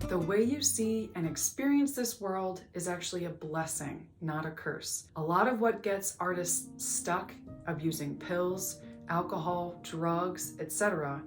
The way you see and experience this world is actually a blessing, not a curse. A lot of what gets artists stuck, abusing pills, alcohol, drugs, etc.,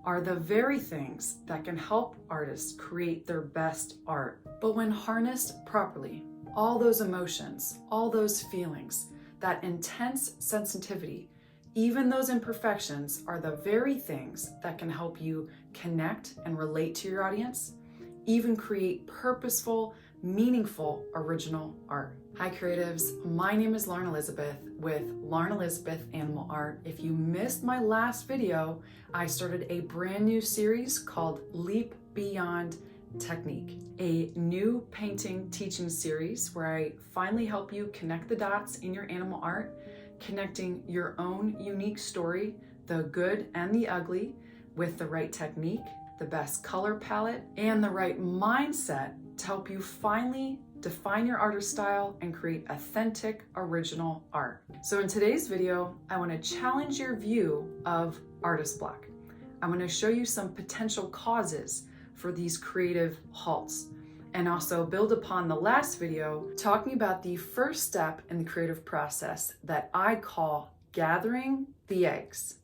are the very things that can help artists create their best art. But when harnessed properly, all those emotions, all those feelings, that intense sensitivity, even those imperfections are the very things that can help you connect and relate to your audience, even create purposeful, meaningful, original art. Hi creatives, my name is Lauren Elizabeth with Lauren Elizabeth Animal Art. If you missed my last video, I started a brand new series called Leap Beyond Technique, a new painting teaching series where I finally help you connect the dots in your animal art, connecting your own unique story, the good and the ugly, with the right technique, the best color palette, and the right mindset to help you finally define your artist style and create authentic, original art. So in today's video, I want to challenge your view of artist block. I'm going to show you some potential causes for these creative halts, and also build upon the last video talking about the first step in the creative process that I call gathering the eggs.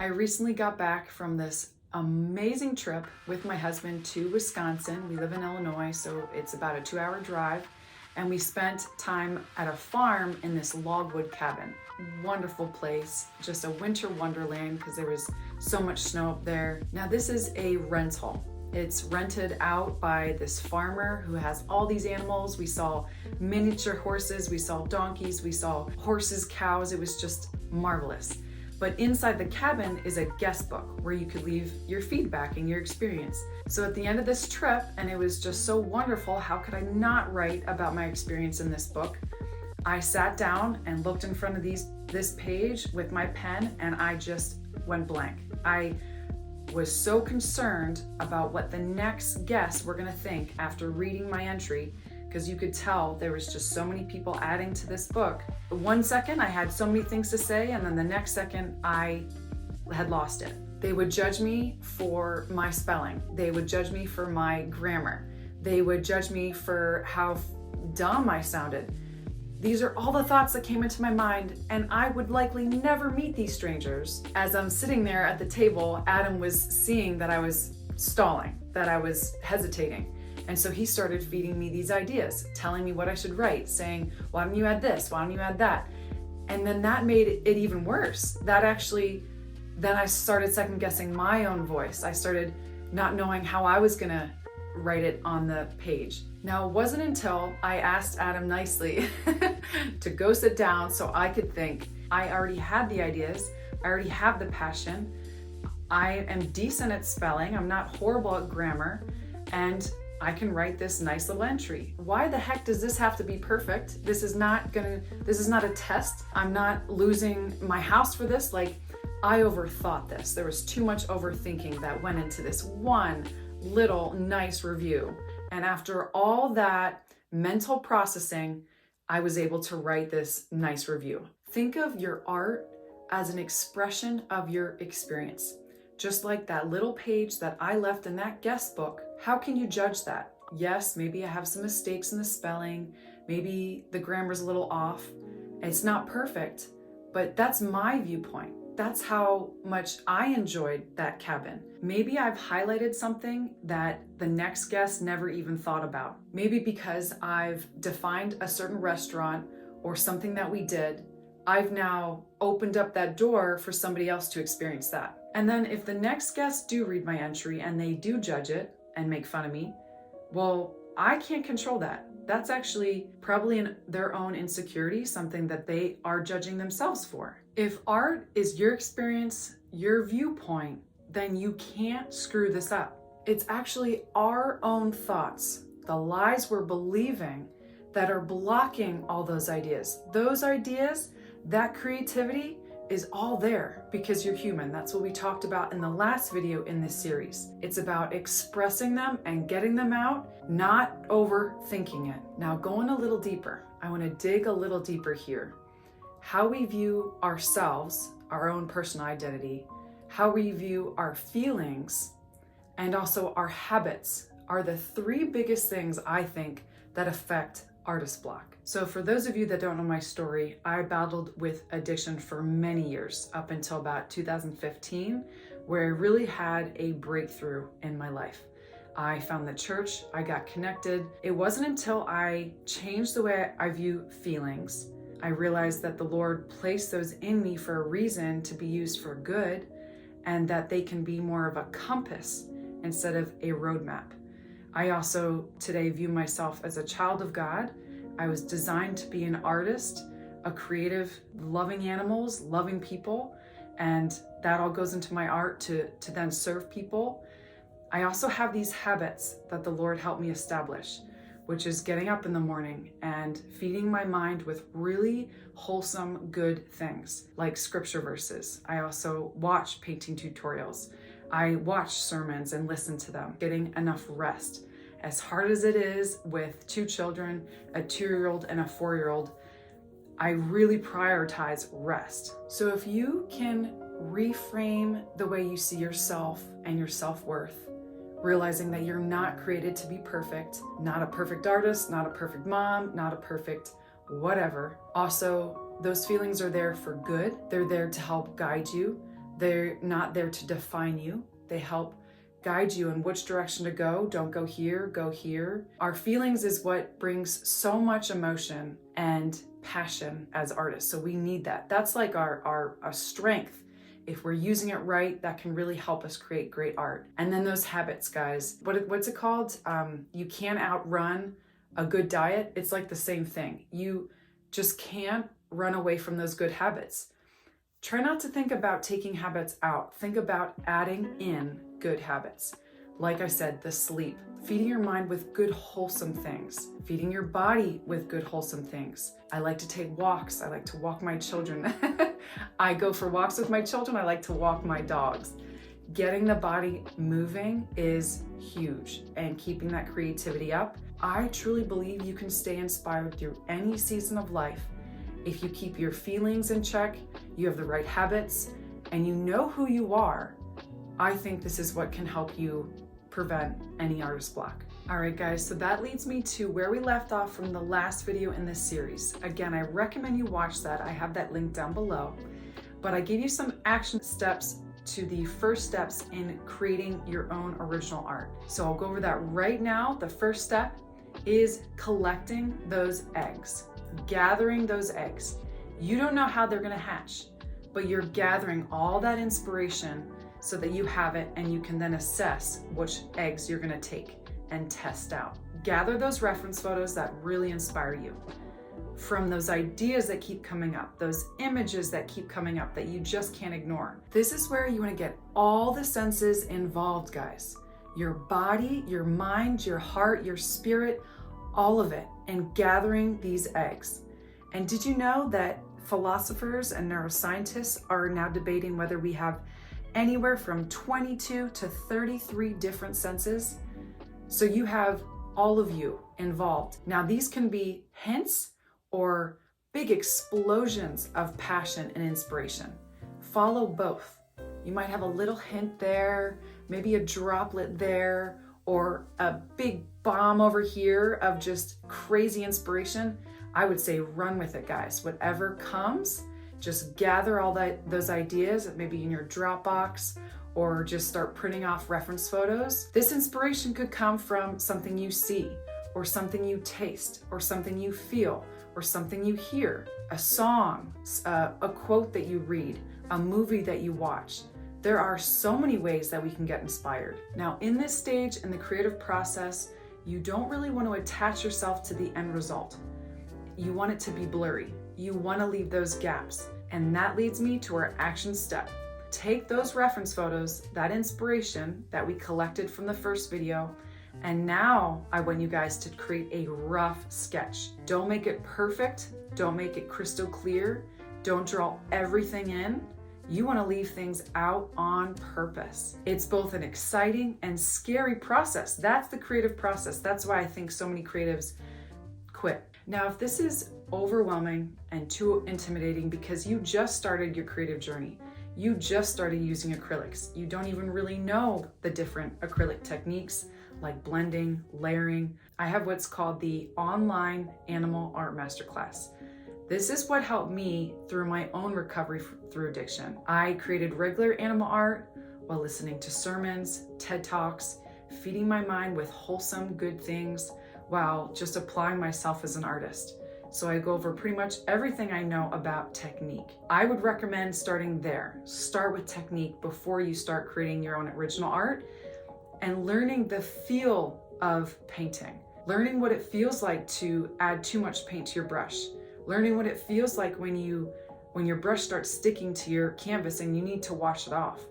I recently got back from this amazing trip with my husband to Wisconsin. We live in Illinois, so it's about a 2-hour drive. And we spent time at a farm in this logwood cabin. Wonderful place, just a winter wonderland because there was so much snow up there. Now this is a rental. It's rented out by this farmer who has all these animals. We saw miniature horses, we saw donkeys, we saw horses, cows. It was just marvelous. But inside the cabin is a guest book where you could leave your feedback and your experience. So at the end of this trip, and it was just so wonderful, how could I not write about my experience in this book? I sat down and looked in front of this page with my pen, and I just went blank. I was so concerned about what the next guests were gonna think after reading my entry, because you could tell there was just so many people adding to this book. One second I had so many things to say, and then the next second I had lost it. They would judge me for my spelling. They would judge me for my grammar. They would judge me for how dumb I sounded. These are all the thoughts that came into my mind, and I would likely never meet these strangers. As I'm sitting there at the table, Adam was seeing that I was stalling, that I was hesitating. And so he started feeding me these ideas, telling me what I should write, saying, why don't you add this? Why don't you add that? And then that made it even worse. Then I started second guessing my own voice. I started not knowing how I was gonna write it on the page. Now, it wasn't until I asked Adam nicely to go sit down so I could think. I already had the ideas. I already have the passion. I am decent at spelling. I'm not horrible at grammar. And I can write this nice little entry. Why the heck does this have to be perfect? This is not a test. I'm not losing my house for this. Like, I overthought this. There was too much overthinking that went into this one little nice review. And after all that mental processing, I was able to write this nice review. Think of your art as an expression of your experience. Just like that little page that I left in that guest book, how can you judge that? Yes, maybe I have some mistakes in the spelling, maybe the grammar's a little off. It's not perfect, but that's my viewpoint. That's how much I enjoyed that cabin. Maybe I've highlighted something that the next guest never even thought about. Maybe because I've defined a certain restaurant or something that we did, I've now opened up that door for somebody else to experience that. And then if the next guests do read my entry and they do judge it and make fun of me, well, I can't control that. That's actually probably in their own insecurity, something that they are judging themselves for. If art is your experience, your viewpoint, then you can't screw this up. It's actually our own thoughts, the lies we're believing, that are blocking all those ideas. Those ideas, that creativity, is all there because you're human. That's what we talked about in the last video in this series. It's about expressing them and getting them out, not overthinking it. Now, going a little deeper, I want to dig a little deeper here. How we view ourselves, our own personal identity, how we view our feelings, and also our habits are the three biggest things I think that affect artist block. So for those of you that don't know my story, I battled with addiction for many years, up until about 2015, where I really had a breakthrough in my life. I found the church, I got connected. It wasn't until I changed the way I view feelings, I realized that the Lord placed those in me for a reason, to be used for good, and that they can be more of a compass instead of a roadmap. I also today view myself as a child of God. I was designed to be an artist, a creative, loving animals, loving people, and that all goes into my art to then serve people. I also have these habits that the Lord helped me establish, which is getting up in the morning and feeding my mind with really wholesome, good things, like scripture verses. I also watch painting tutorials. I watch sermons and listen to them, getting enough rest. As hard as it is with 2 children, a 2-year-old and a 4-year-old, I really prioritize rest. So if you can reframe the way you see yourself and your self-worth, realizing that you're not created to be perfect, not a perfect artist, not a perfect mom, not a perfect whatever. Also, those feelings are there for good. They're there to help guide you. They're not there to define you. They help guide you in which direction to go. Don't go here, go here. Our feelings is what brings so much emotion and passion as artists. So we need that. That's like our strength. If we're using it right, that can really help us create great art. And then those habits, guys. What's it called? You can't outrun a good diet. It's like the same thing. You just can't run away from those good habits. Try not to think about taking habits out. Think about adding in good habits. Like I said, the sleep, feeding your mind with good, wholesome things, feeding your body with good, wholesome things. I like to take walks. I like to walk my children. I go for walks with my children. I like to walk my dogs. Getting the body moving is huge, and keeping that creativity up. I truly believe you can stay inspired through any season of life if you keep your feelings in check, you have the right habits, and you know who you are. I think this is what can help you prevent any artist block. All right, guys, so that leads me to where we left off from the last video in this series. Again, I recommend you watch that. I have that link down below. But I gave you some action steps to the first steps in creating your own original art. So I'll go over that right now. The first step is collecting those eggs. Gathering those eggs. You don't know how they're going to hatch, but you're gathering all that inspiration so that you have it and you can then assess which eggs you're going to take and test out. Gather those reference photos that really inspire you from those ideas that keep coming up, those images that keep coming up that you just can't ignore. This is where you want to get all the senses involved, guys. Your body, your mind, your heart, your spirit, all of it, and gathering these eggs. And did you know that philosophers and neuroscientists are now debating whether we have anywhere from 22 to 33 different senses? So you have all of you involved. Now these can be hints or big explosions of passion and inspiration. Follow both. You might have a little hint there, maybe a droplet there, or a big bomb over here of just crazy inspiration. I would say run with it, guys. Whatever comes, just gather all those ideas, maybe in your Dropbox, or just start printing off reference photos. This inspiration could come from something you see, or something you taste, or something you feel, or something you hear, a song, a quote that you read, a movie that you watch. There are so many ways that we can get inspired. Now, in this stage in the creative process, you don't really want to attach yourself to the end result. You want it to be blurry. You want to leave those gaps. And that leads me to our action step. Take those reference photos, that inspiration that we collected from the first video, and now I want you guys to create a rough sketch. Don't make it perfect. Don't make it crystal clear. Don't draw everything in. You want to leave things out on purpose. It's both an exciting and scary process. That's the creative process. That's why I think so many creatives quit. Now, if this is overwhelming and too intimidating because you just started your creative journey, you just started using acrylics, you don't even really know the different acrylic techniques like blending, layering, I have what's called the Online Animal Art Masterclass. This is what helped me through my own recovery through addiction. I created regular animal art while listening to sermons, TED Talks, feeding my mind with wholesome, good things while just applying myself as an artist. So I go over pretty much everything I know about technique. I would recommend starting there. Start with technique before you start creating your own original art and learning the feel of painting. Learning what it feels like to add too much paint to your brush. Learning what it feels like when your brush starts sticking to your canvas and you need to wash it off.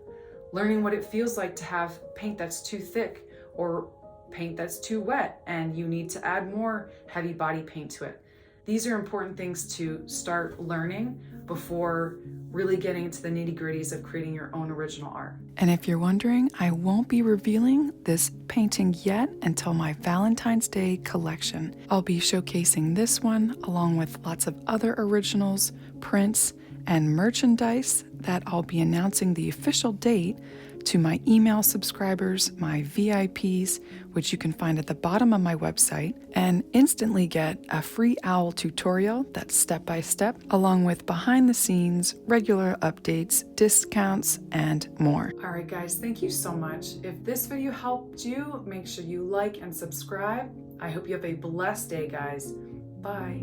Learning what it feels like to have paint that's too thick or paint that's too wet and you need to add more heavy body paint to it. These are important things to start learning before really getting into the nitty-gritties of creating your own original art. And if you're wondering, I won't be revealing this painting yet until my Valentine's Day collection. I'll be showcasing this one along with lots of other originals, prints, and merchandise that I'll be announcing the official date to my email subscribers, my VIPs, which you can find at the bottom of my website, and instantly get a free owl tutorial that's step-by-step, along with behind-the-scenes, regular updates, discounts, and more. All right, guys, thank you so much. If this video helped you, make sure you like and subscribe. I hope you have a blessed day, guys. Bye.